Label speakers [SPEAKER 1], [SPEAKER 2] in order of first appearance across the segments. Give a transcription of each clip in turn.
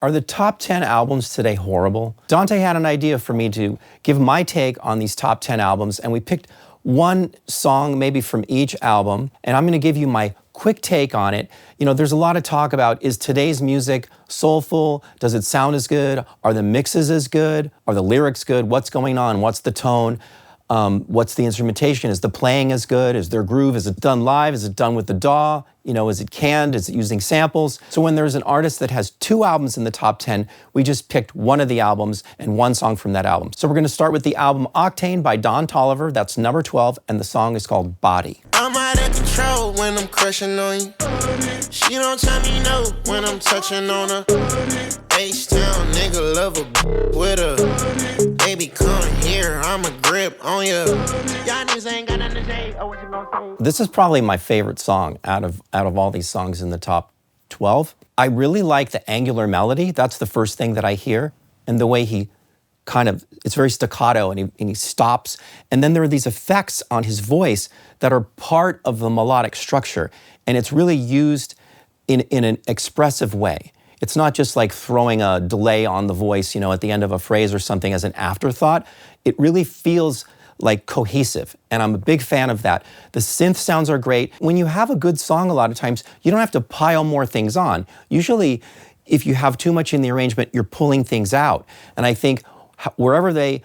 [SPEAKER 1] Are the top 10 albums today horrible? Dante had an idea for me to give my take on these top 10 albums, and we picked one song maybe from each album, and I'm gonna give you my quick take on it. You know, there's a lot of talk about, is today's music soulful? Does it sound as good? Are the mixes as good? Are the lyrics good? What's going on? What's the tone? What's the instrumentation? Is the playing as good? Is there groove? Is it done live? Is it done with the DAW? You know, is it canned? Is it using samples? So when there's an artist that has 2 albums in the top 10, we just picked one of the albums and one song from that album. So we're gonna start with the album Octane by Don Toliver. That's number 12, and the song is called Body.
[SPEAKER 2] I'm out of control when I'm crushing on you. She don't tell me no when I'm touching on her. H-Town nigga love a with her. Baby come here, I'm a grip on you. Y'all niggas ain't got nothing to say. Oh, what you gonna say?
[SPEAKER 1] This is probably my favorite song out of all these songs in the top 12. I really like the angular melody. That's the first thing that I hear. And the way he it's very staccato and he stops. And then there are these effects on his voice that are part of the melodic structure. And it's really used in an expressive way. It's not just like throwing a delay on the voice, you know, at the end of a phrase or something as an afterthought. It really feels like cohesive, and I'm a big fan of that. The synth sounds are great. When you have a good song, a lot of times, you don't have to pile more things on. Usually, if you have too much in the arrangement, you're pulling things out. And I think whatever they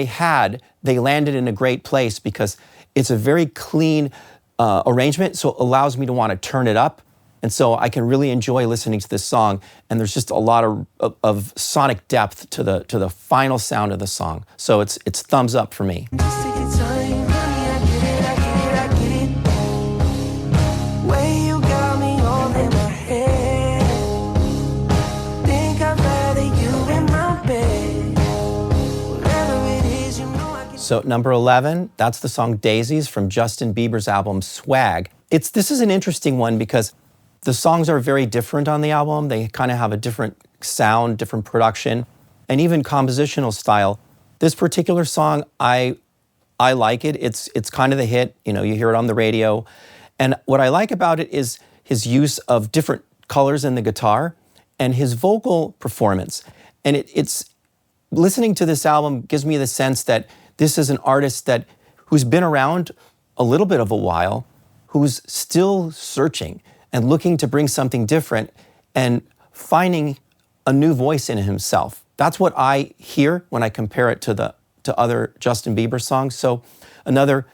[SPEAKER 1] had, they landed in a great place because it's a very clean arrangement, so it allows me to want to turn it up. And so I can really enjoy listening to this song, and there's just a lot of sonic depth to the final sound of the song. So it's thumbs up for me. So number 11, that's the song Daisies from Justin Bieber's album Swag. This is an interesting one because the songs are very different on the album. They kind of have a different sound, different production, and even compositional style. This particular song, I like it. It's kind of the hit. You know, you hear it on the radio. And what I like about it is his use of different colors in the guitar and his vocal performance. And it's listening to this album gives me the sense that this is an artist who's been around a little bit of a while, who's still searching and looking to bring something different and finding a new voice in himself. That's what I hear when I compare it to other Justin Bieber songs. So another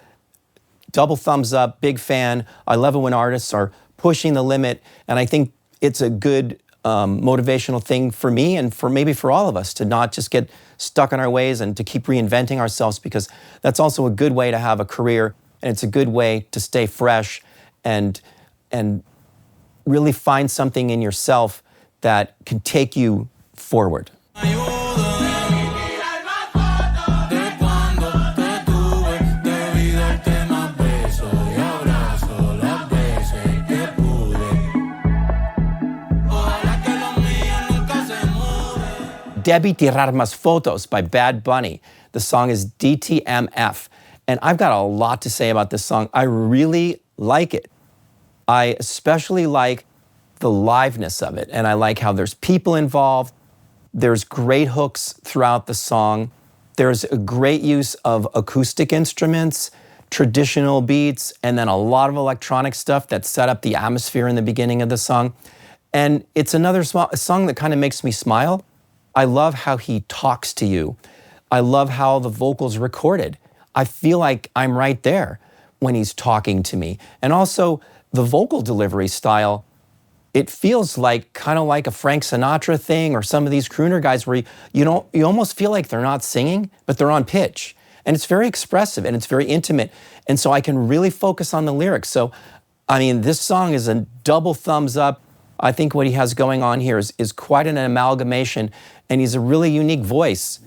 [SPEAKER 1] double thumbs up, big fan. I love it when artists are pushing the limit, and I think it's a good motivational thing for me and maybe for all of us to not just get stuck in our ways and to keep reinventing ourselves, because that's also a good way to have a career, and it's a good way to stay fresh and really find something in yourself that can take you forward. Debí Tirar Más Fotos by Bad Bunny. The song is DTMF. And I've got a lot to say about this song. I really like it. I especially like the liveness of it, and I like how there's people involved. There's great hooks throughout the song. There's a great use of acoustic instruments, traditional beats, and then a lot of electronic stuff that set up the atmosphere in the beginning of the song. And it's another song that kind of makes me smile. I love how he talks to you. I love how the vocals recorded. I feel like I'm right there when he's talking to me. And also, the vocal delivery style, it feels like kind of like a Frank Sinatra thing or some of these crooner guys where you almost feel like they're not singing, but they're on pitch. And it's very expressive and it's very intimate. And so I can really focus on the lyrics. So, I mean, this song is a double thumbs up. I think what he has going on here is quite an amalgamation, and he's a really unique voice.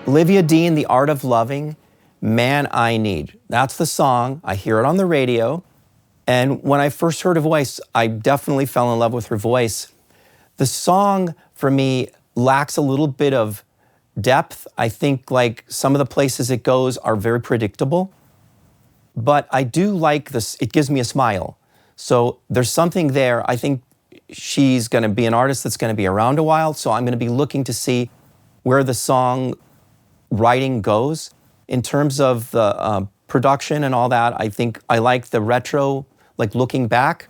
[SPEAKER 1] Olivia Dean, The Art of Loving, Man I Need. That's the song. I hear it on the radio. And when I first heard her voice, I definitely fell in love with her voice. The song, for me, lacks a little bit of depth. I think like some of the places it goes are very predictable, but I do like this. It gives me a smile. So there's something there. I think she's going to be an artist that's going to be around a while. So I'm going to be looking to see where the song writing goes. In terms of the production and all that, I think I like the retro, like looking back.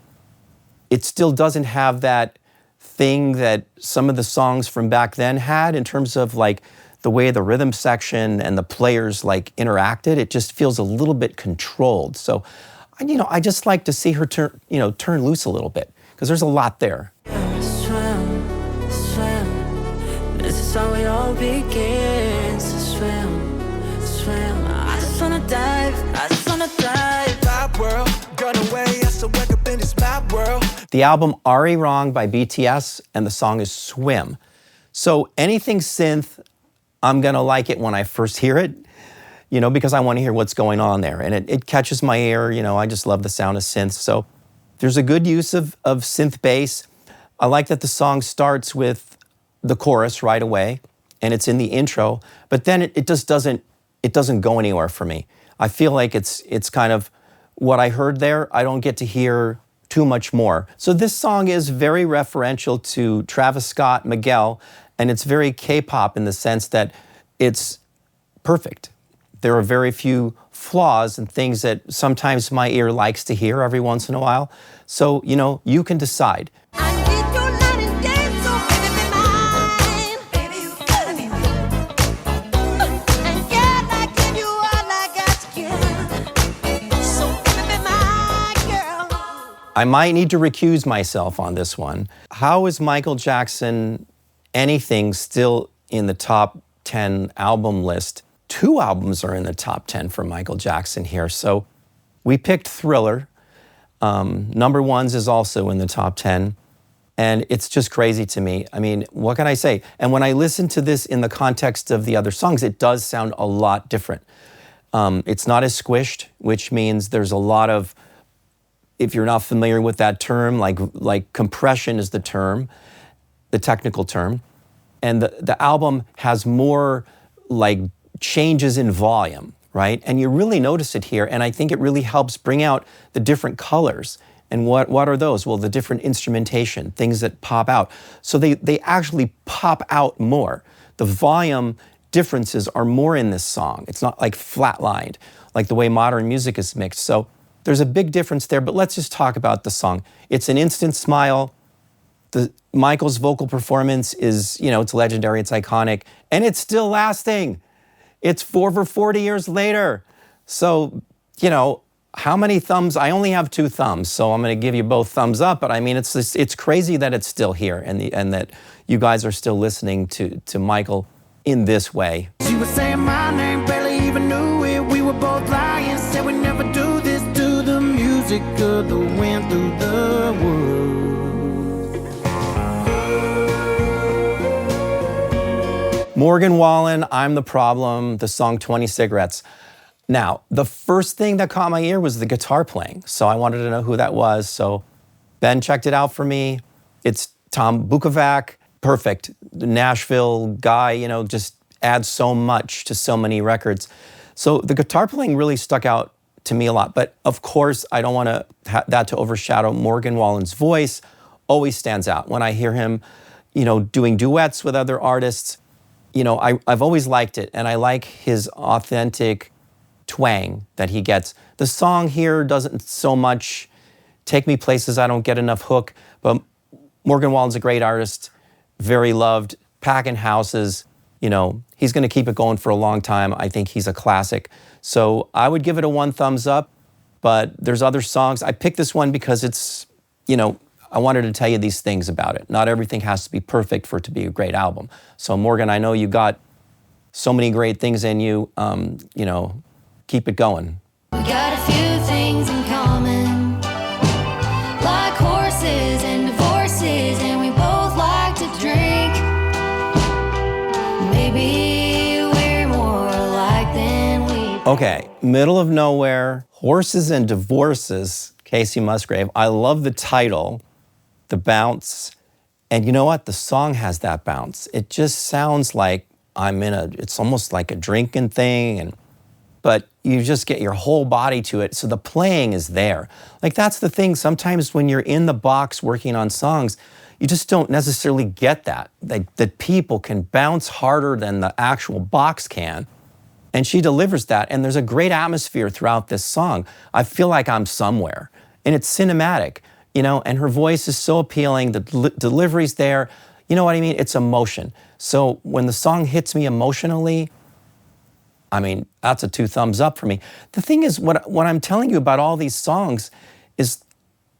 [SPEAKER 1] It still doesn't have that thing that some of the songs from back then had in terms of like the way the rhythm section and the players like interacted. It just feels a little bit controlled. So, I just like to see her turn loose a little bit because there's a lot there.
[SPEAKER 3] Swim, swim. This is how it all begins. Swim, swim. I just wanna dive. I just wanna dive. Pop world, run away. I still wake up in this pop world.
[SPEAKER 1] The album Are You Wrong by BTS, and the song is Swim. So anything synth, I'm gonna like it when I first hear it, because I wanna hear what's going on there. And it catches my ear, I just love the sound of synth. So there's a good use of synth bass. I like that the song starts with the chorus right away, and it's in the intro, but then it just doesn't go anywhere for me. I feel like it's kind of what I heard there. I don't get to hear too much more. So this song is very referential to Travis Scott, Miguel, and it's very K-pop in the sense that it's perfect. There are very few flaws and things that sometimes my ear likes to hear every once in a while. So, you can decide. I might need to recuse myself on this one. How is Michael Jackson anything still in the top 10 album list? 2 albums are in the top 10 for Michael Jackson here. So we picked Thriller. Number Ones is also in the top 10. And it's just crazy to me. I mean, what can I say? And when I listen to this in the context of the other songs, it does sound a lot different. It's not as squished, which means there's a lot of, if you're not familiar with that term, like compression is the term, the technical term. And the album has more like changes in volume, right? And you really notice it here. And I think it really helps bring out the different colors. And what are those? Well, the different instrumentation, things that pop out. So they actually pop out more. The volume differences are more in this song. It's not like flatlined, like the way modern music is mixed. So there's a big difference there, but let's just talk about the song. It's an instant smile. Michael's vocal performance is, it's legendary, it's iconic, and it's still lasting. It's over 40 years later. So, how many thumbs? I only have 2 thumbs, so I'm gonna give you both thumbs up, but I mean, it's crazy that it's still here and that you guys are still listening to Michael in this way.
[SPEAKER 3] She was saying my name, barely even knew it. We were both lying, said we never do this. To the music of the wind through the world.
[SPEAKER 1] Morgan Wallen, I'm the Problem, the song 20 Cigarettes. Now, the first thing that caught my ear was the guitar playing, so I wanted to know who that was. So Ben checked it out for me. It's Tom Bukovac, perfect. The Nashville guy, just adds so much to so many records. So the guitar playing really stuck out to me a lot. But of course, I don't want that to overshadow Morgan Wallen's voice. Always stands out. When I hear him, doing duets with other artists, I've always liked it. And I like his authentic twang that he gets. The song here doesn't so much take me places I don't get enough hook, but Morgan Wallen's a great artist, very loved, packing houses. He's going to keep it going for a long time. I think he's a classic. So I would give it a 1 thumbs up, but there's other songs. I picked this one because it's, I wanted to tell you these things about it. Not everything has to be perfect for it to be a great album. So Morgan, I know you got so many great things in you, keep it going.
[SPEAKER 4] We got a few things in common, like horses and divorces, and we both like to drink. Maybe we're more alike than we.
[SPEAKER 1] Okay, Middle of Nowhere, Horses and Divorces, Kacey Musgraves. I love the title, the bounce, And you know what? The song has that bounce. It just sounds like it's almost like a drinking thing, but you just get your whole body to it. So the playing is there. Like that's the thing. Sometimes when you're in the box working on songs, you just don't necessarily get that people can bounce harder than the actual box can. And she delivers that. And there's a great atmosphere throughout this song. I feel like I'm somewhere. And it's cinematic, and her voice is so appealing. The delivery's there. You know what I mean? It's emotion. So when the song hits me emotionally, that's a 2 thumbs up for me. The thing is, what I'm telling you about all these songs is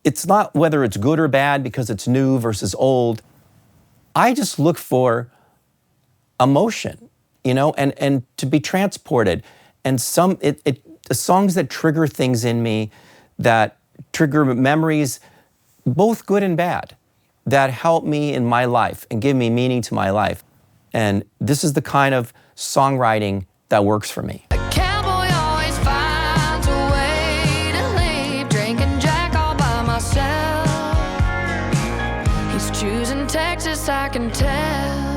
[SPEAKER 1] it's not whether it's good or bad because it's new versus old. I just look for emotion, and to be transported. And the songs that trigger things in me, that trigger memories, both good and bad, that help me in my life and give me meaning to my life. And this is the kind of songwriting that works for me.
[SPEAKER 4] A cowboy always finds a way to leave, drinking Jack all by myself. He's choosing Texas, I can tell.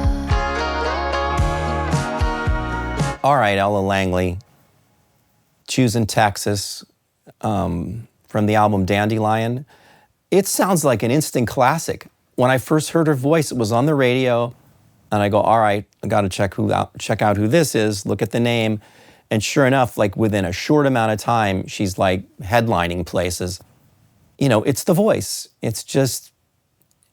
[SPEAKER 1] All right, Ella Langley, choosing Texas from the album Dandelion. It sounds like an instant classic. When I first heard her voice, it was on the radio, and I go, all right, I got to check out who this is, look at the name. And sure enough, like within a short amount of time, she's like headlining places. It's the voice. It's just,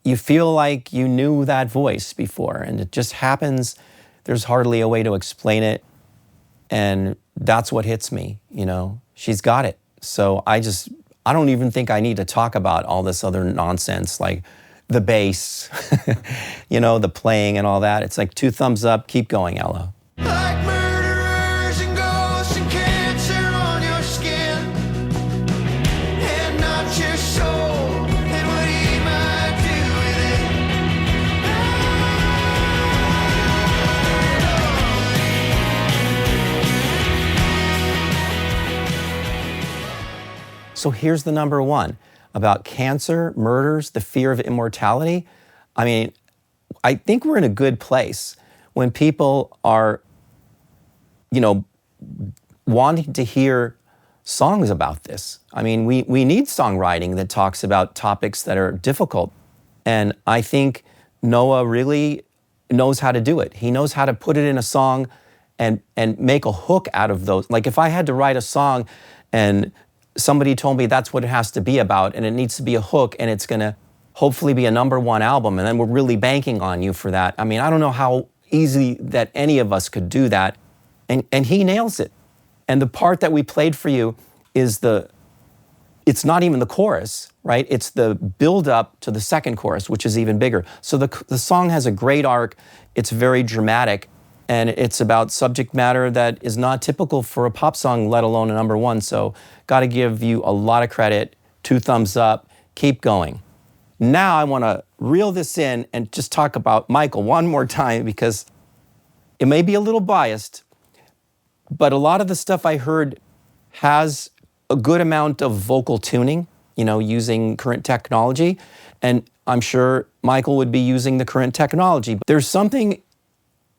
[SPEAKER 1] you feel like you knew that voice before, and it just happens. There's hardly a way to explain it. And that's what hits me, she's got it. So I don't even think I need to talk about all this other nonsense, like the bass, the playing and all that. It's like 2 thumbs up, keep going, Ella.
[SPEAKER 2] Like murderers and ghosts and cancer on your skin, and not your soul, and what he might do with it.
[SPEAKER 1] So here's the number 1 about cancer, murders, the fear of immortality. I think we're in a good place when people are, wanting to hear songs about this. We need songwriting that talks about topics that are difficult. And I think Noah really knows how to do it. He knows how to put it in a song and make a hook out of those. Like if I had to write a song and somebody told me that's what it has to be about, and it needs to be a hook, and it's gonna hopefully be a number 1 album, and then we're really banking on you for that. I don't know how easy that any of us could do that. And he nails it. And the part that we played for you is it's not even the chorus, right? It's the build up to the second chorus, which is even bigger. So the song has a great arc. It's very dramatic. And it's about subject matter that is not typical for a pop song, let alone a number 1. So got to give you a lot of credit. 2 thumbs up. Keep going. Now I want to reel this in and just talk about Michael one more time, because it may be a little biased, but a lot of the stuff I heard has a good amount of vocal tuning, using current technology. And I'm sure Michael would be using the current technology. But there's something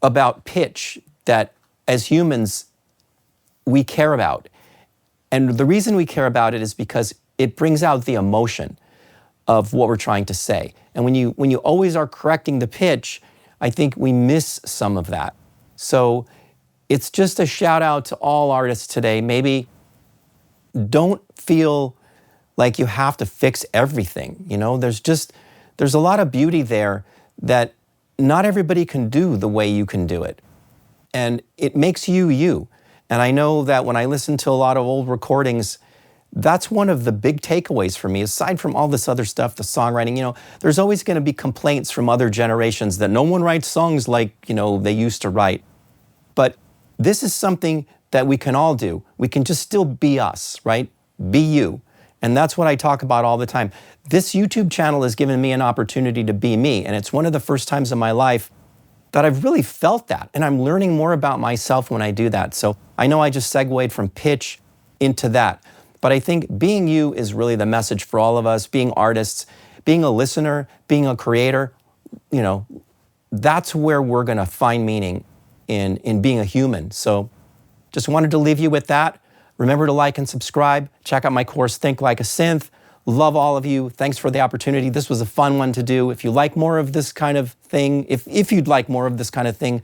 [SPEAKER 1] about pitch that as humans we care about. And the reason we care about it is because it brings out the emotion of what we're trying to say. And when you always are correcting the pitch, I think we miss some of that. So it's just a shout out to all artists today. Maybe don't feel like you have to fix everything. There's a lot of beauty there that not everybody can do the way you can do it. And it makes you, you. And I know that when I listen to a lot of old recordings, that's one of the big takeaways for me, aside from all this other stuff, the songwriting. There's always going to be complaints from other generations that no one writes songs like, they used to write. But this is something that we can all do. We can just still be us, right? Be you. And that's what I talk about all the time. This YouTube channel has given me an opportunity to be me. And it's one of the first times in my life that I've really felt that. And I'm learning more about myself when I do that. So I know I just segued from pitch into that. But I think being you is really the message for all of us, being artists, being a listener, being a creator. you know, that's where we're going to find meaning in being a human. So just wanted to leave you with that. Remember to like and subscribe. Check out my course, Think Like a Synth. Love all of you. Thanks for the opportunity. This was a fun one to do. If you like more of this kind of thing, if you'd like more of this kind of thing,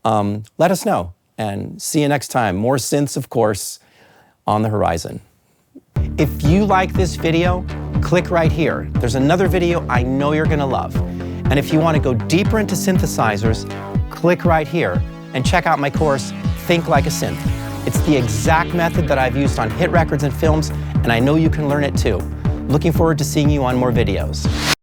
[SPEAKER 1] let us know. And see you next time. More synths, of course, on the horizon. If you like this video, click right here. There's another video I know you're gonna love. And if you want to go deeper into synthesizers, click right here and check out my course, Think Like a Synth. It's the exact method that I've used on hit records and films, and I know you can learn it too. Looking forward to seeing you on more videos.